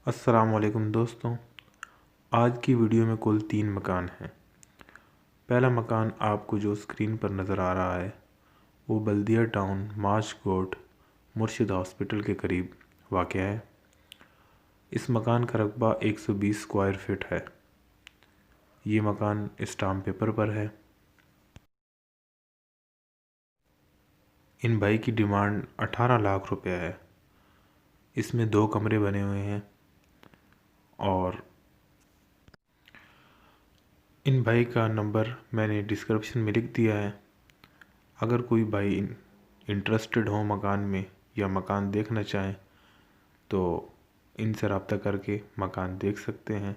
السلام علیکم دوستوں، آج کی ویڈیو میں کل 3 مکان ہیں۔ پہلا مکان آپ کو جو اسکرین پر نظر آ رہا ہے وہ بلدیہ ٹاؤن ماش کوٹ مرشد ہاسپٹل کے قریب واقع ہے۔ اس مکان کا رقبہ 120 اسکوائر فٹ ہے۔ یہ مکان اسٹامپ پیپر پر ہے۔ ان بھائی کی ڈیمانڈ 18 لاکھ روپے ہے۔ اس میں 2 کمرے بنے ہوئے ہیں اور ان بھائی کا نمبر میں نے ڈسکرپشن میں لکھ دیا ہے۔ اگر کوئی بھائی انٹرسٹڈ ہو مکان میں یا مکان دیکھنا چاہیں تو ان سے رابطہ کر کے مکان دیکھ سکتے ہیں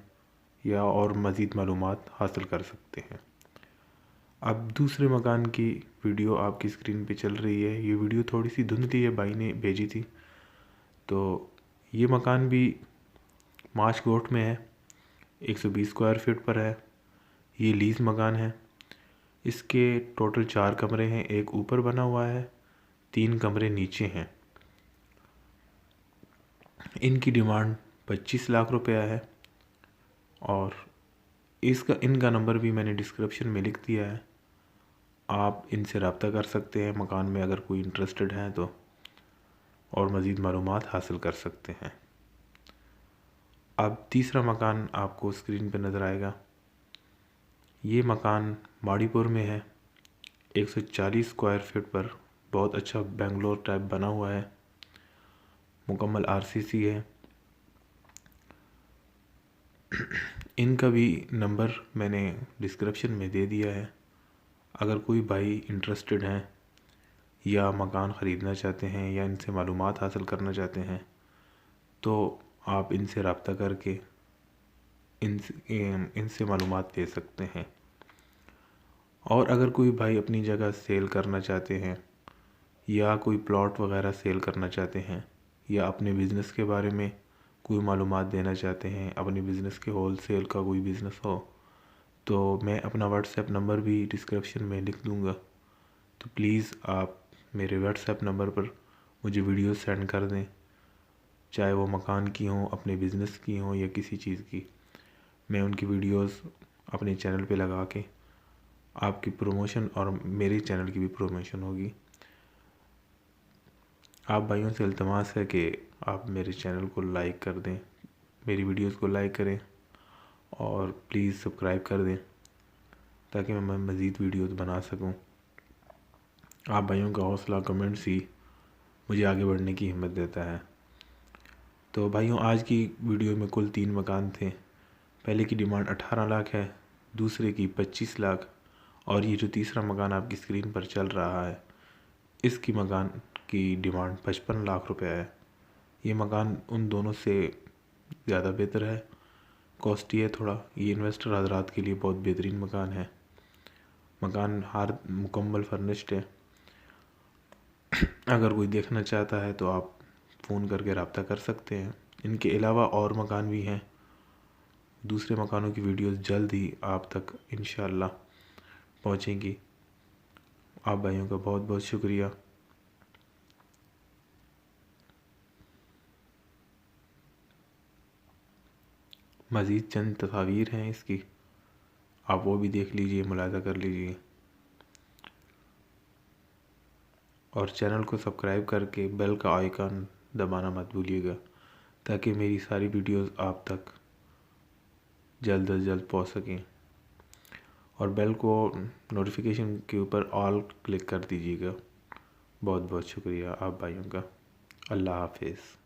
یا اور مزید معلومات حاصل کر سکتے ہیں۔ اب دوسرے مکان کی ویڈیو آپ کی اسکرین پہ چل رہی ہے۔ یہ ویڈیو تھوڑی سی دھندلی ہے، بھائی نے بھیجی تھی۔ تو یہ مکان بھی ماش کوٹ میں ہے، 120 اسکوائر فٹ پر ہے۔ یہ لیز مکان ہے۔ اس کے ٹوٹل 4 کمرے ہیں، ایک اوپر بنا ہوا ہے، 3 کمرے نیچے ہیں۔ ان کی ڈیمانڈ 25 لاکھ روپیہ ہے اور ان کا نمبر بھی میں نے ڈسکرپشن میں لکھ دیا ہے۔ آپ ان سے رابطہ کر سکتے ہیں مکان میں اگر کوئی انٹرسٹڈ ہے تو، اور مزید معلومات حاصل کر سکتے ہیں۔ اب تیسرا مکان آپ کو اسکرین پہ نظر آئے گا۔ یہ مکان ماڑی پور میں ہے، 140 اسکوائر فٹ پر بہت اچھا بنگلور ٹائپ بنا ہوا ہے، مکمل RCC ہے۔ ان کا بھی نمبر میں نے ڈسکرپشن میں دے دیا ہے۔ اگر کوئی بھائی انٹرسٹڈ ہیں یا مکان خریدنا چاہتے ہیں یا ان سے معلومات حاصل کرنا چاہتے ہیں تو آپ ان سے رابطہ کر کے ان سے معلومات لے سکتے ہیں۔ اور اگر کوئی بھائی اپنی جگہ سیل کرنا چاہتے ہیں یا کوئی پلاٹ وغیرہ سیل کرنا چاہتے ہیں یا اپنے بزنس کے بارے میں کوئی معلومات دینا چاہتے ہیں، اپنی بزنس کے ہول سیل کا کوئی بزنس ہو، تو میں اپنا واٹس ایپ نمبر بھی ڈسکرپشن میں لکھ دوں گا۔ تو پلیز آپ میرے واٹس ایپ نمبر پر مجھے ویڈیو سینڈ کر دیں، چاہے وہ مکان کی ہوں، اپنے بزنس کی ہوں یا کسی چیز کی۔ میں ان کی ویڈیوز اپنے چینل پہ لگا کے آپ کی پروموشن اور میرے چینل کی بھی پروموشن ہوگی۔ آپ بھائیوں سے التماس ہے کہ آپ میرے چینل کو لائک کر دیں، میری ویڈیوز کو لائک کریں اور پلیز سبسکرائب کر دیں تاکہ میں مزید ویڈیوز بنا سکوں۔ آپ بھائیوں کا حوصلہ کمنٹس ہی مجھے آگے بڑھنے کی ہمت دیتا ہے۔ تو بھائیوں، آج کی ویڈیو میں کل 3 مکان تھے۔ پہلے کی ڈیمانڈ 18 لاکھ ہے، دوسرے کی 25 لاکھ اور یہ جو تیسرا مکان آپ کی اسکرین پر چل رہا ہے اس کی مکان کی ڈیمانڈ 55 لاکھ روپے ہے۔ یہ مکان ان دونوں سے زیادہ بہتر ہے، کاسٹلی ہے تھوڑا۔ یہ انویسٹر حضرات کے لیے بہت بہترین مکان ہے۔ مکان ہر مکمل فرنشڈ ہے۔ اگر کوئی دیکھنا چاہتا ہے تو آپ فون کر کے رابطہ کر سکتے ہیں۔ ان کے علاوہ اور مکان بھی ہیں۔ دوسرے مکانوں کی ویڈیوز جلد ہی آپ تک انشاءاللہ پہنچیں گی۔ آپ بھائیوں کا بہت بہت شکریہ۔ مزید چند تصاویر ہیں اس کی، آپ وہ بھی دیکھ لیجئے، ملاحظہ کر لیجئے اور چینل کو سبسکرائب کر کے بیل کا آئیکن دبانا مت بھولیے گا تاکہ میری ساری ویڈیوز آپ تک جلد از جلد پہنچ سکیں، اور بیل کو نوٹیفیکیشن کے اوپر آل کلک کر دیجیے گا۔ بہت بہت شکریہ آپ بھائیوں کا۔ اللہ حافظ۔